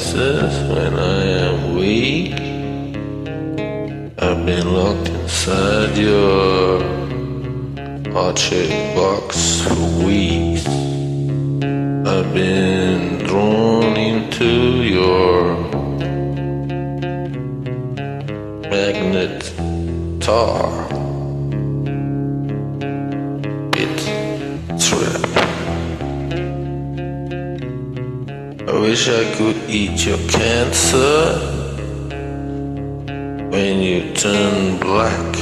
crisis when I am weak. I've been locked inside your heart-shaped box for weeks. I've been drawn into your magnet tar. It's trap. I wish I could eat your cancer when you turn black.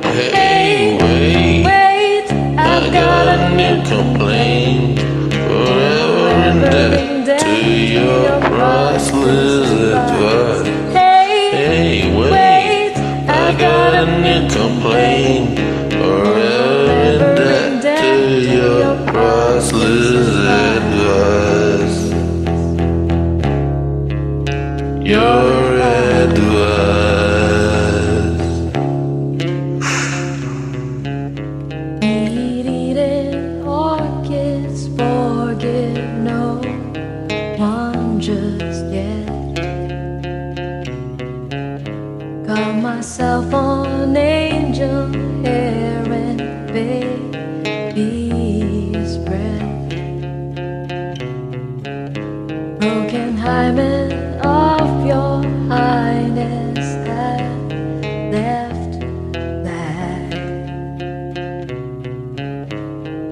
Hey, wait, I got a new complaint. Forever in debt to your priceless advice. Hey, wait, I got a new complaint. Forever in debt to your priceless advice. Your advice. Eating orchids, forgive no one just yet. Got myself on angel hair and baby's breath. Broken hymen of your highness had left black.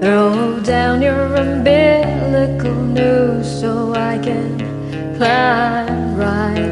Throw down your umbilical noose so I can climb right